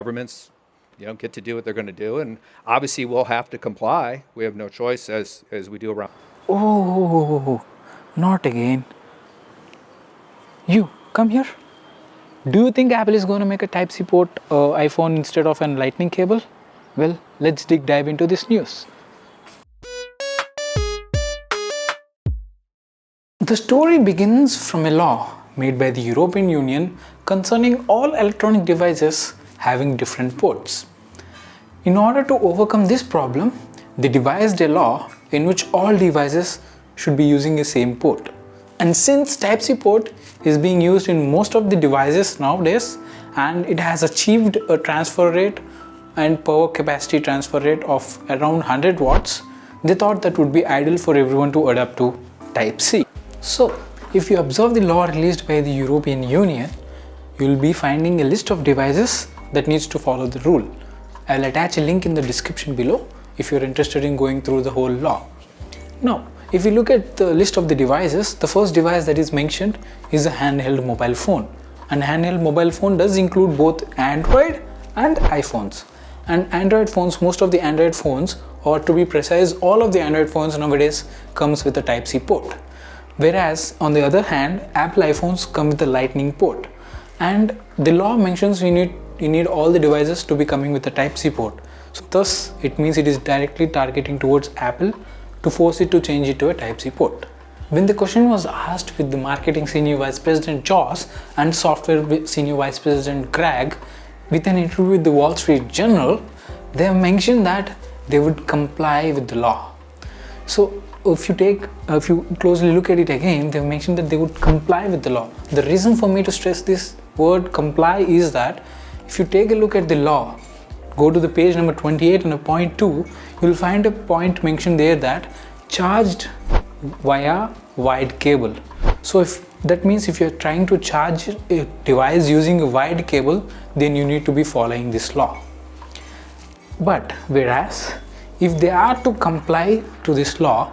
governments, get to do what they're going to do, and obviously we'll have to comply. We have no choice as we do around. Oh, not again. You, come here. Do you think Apple is going to make a Type-C port iPhone instead of a lightning cable? Well, let's dive into this news. The story begins from a law made by the European Union concerning all electronic devices having different ports. In order to overcome this problem, they devised a law in which all devices should be using the same port. And since Type-C port is being used in most of the devices nowadays, and it has achieved a transfer rate and power capacity transfer rate of around 100 watts, they thought that would be ideal for everyone to adapt to Type-C. So, if you observe the law released by the European Union, you will be finding a list of devices that needs to follow the rule. I will attach a link in the description below if you're interested in going through the whole law. Now, if you look at the list of the devices, the first device that is mentioned is a handheld mobile phone. And handheld mobile phone does include both Android and iPhones. And Android phones, most of the Android phones, or to be precise, all of the Android phones nowadays comes with a Type-C port. Whereas on the other hand, Apple iPhones come with a lightning port. And the law mentions you need all the devices to be coming with a Type-C port. So thus, it means it is directly targeting towards Apple to force it to change it to a Type-C port. When the question was asked with the marketing senior vice president Joss and software senior vice president Greg with an interview with the Wall Street Journal, they have mentioned that they would comply with the law. So if you closely look at it again, they've mentioned that they would comply with the law. The reason for me to stress this word comply is that if you take a look at the law, go to the page number 28 and point 2, you will find a point mentioned there that charged via wired cable. So if that means if you're trying to charge a device using a wired cable, then you need to be following this law. But whereas if they are to comply to this law,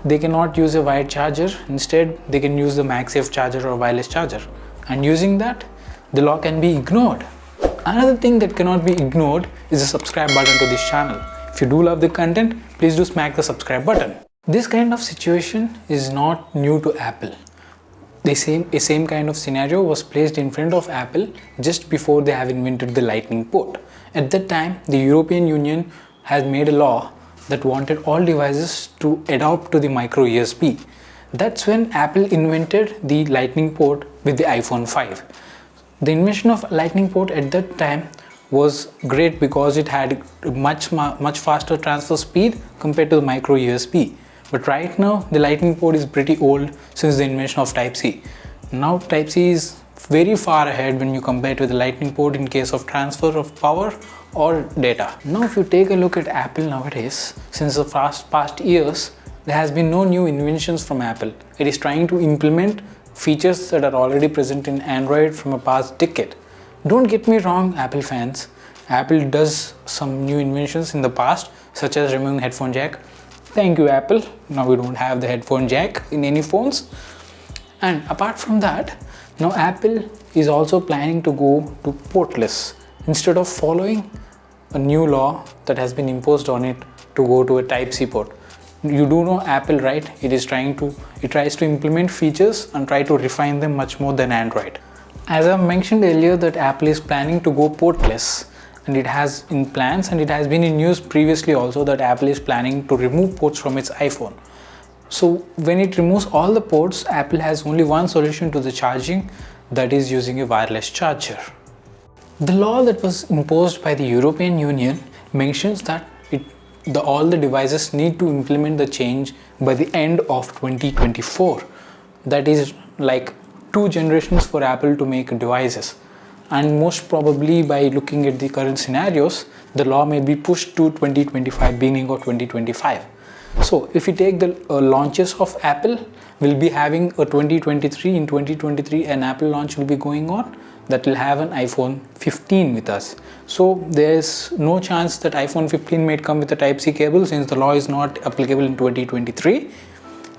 they cannot use a wired charger. Instead, they can use the MagSafe charger or wireless charger. And using that, the law can be ignored. Another thing that cannot be ignored is the subscribe button to this channel. If you do love the content, please do smack the subscribe button. This kind of situation is not new to Apple. The same kind of scenario was placed in front of Apple just before they have invented the lightning port. At that time, the European Union has made a law that wanted all devices to adopt to the micro USB. That's when Apple invented the lightning port with the iPhone 5. The invention of lightning port at that time was great because it had much faster transfer speed compared to the micro USB. But right now the lightning port is pretty old since the invention of Type-C. Now Type-C is very far ahead when you compare it with the lightning port in case of transfer of power or data. Now if you take a look at Apple nowadays, since the past years, there has been no new inventions from Apple. It is trying to implement features that are already present in Android from a past decade. Don't get me wrong, Apple fans. Apple does some new inventions in the past, such as removing headphone jack. Thank you, Apple. Now we don't have the headphone jack in any phones. And apart from that, now Apple is also planning to go to portless instead of following a new law that has been imposed on it to go to a Type-C port. You do know Apple, right? It tries to implement features and try to refine them much more than Android. As I mentioned earlier that Apple is planning to go portless, and it has in plans and it has been in news previously also that Apple is planning to remove ports from its iPhone. So when it removes all the ports, Apple has only one solution to the charging, that is using a wireless charger. The law that was imposed by the European Union mentions that all the devices need to implement the change by the end of 2024. That is like 2 generations for Apple to make devices. And most probably by looking at the current scenarios, the law may be pushed to 2025, beginning of 2025. So if you take the launches of Apple, we'll be having a 2023. In 2023 an Apple launch will be going on that will have an iPhone 15 with us. So there's no chance that iPhone 15 might come with a Type-C cable since the law is not applicable in 2023.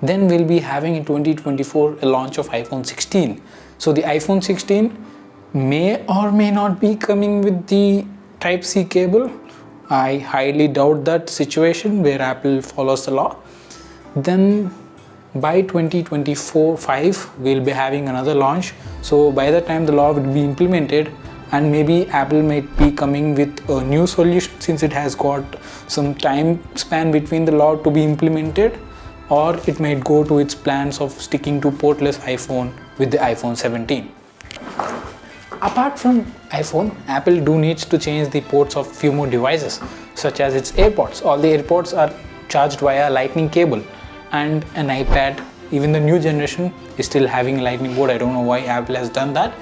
Then we'll be having in 2024 a launch of iPhone 16. So the iPhone 16 may or may not be coming with the Type-C cable. I highly doubt that situation where Apple follows the law. Then by 2024-5 we'll be having another launch, so by the time the law will be implemented, and maybe Apple might be coming with a new solution since it has got some time span between the law to be implemented, or it might go to its plans of sticking to portless iPhone with the iPhone 17. Apart from iPhone, Apple needs to change the ports of few more devices, such as its AirPods. All the AirPods are charged via lightning cable, and an iPad, even the new generation, is still having a lightning port. I don't know why Apple has done that,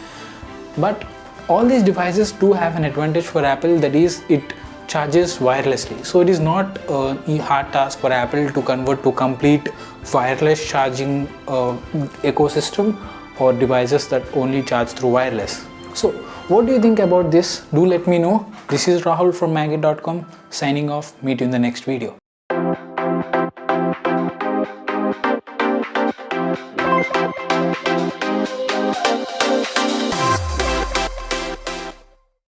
but all these devices do have an advantage for Apple, that is, it charges wirelessly. So it is not a hard task for Apple to convert to complete wireless charging ecosystem or devices that only charge through wireless. So what do you think about this? Do let me know. This is Rahul from MAGGT.com signing off. Meet you in the next video.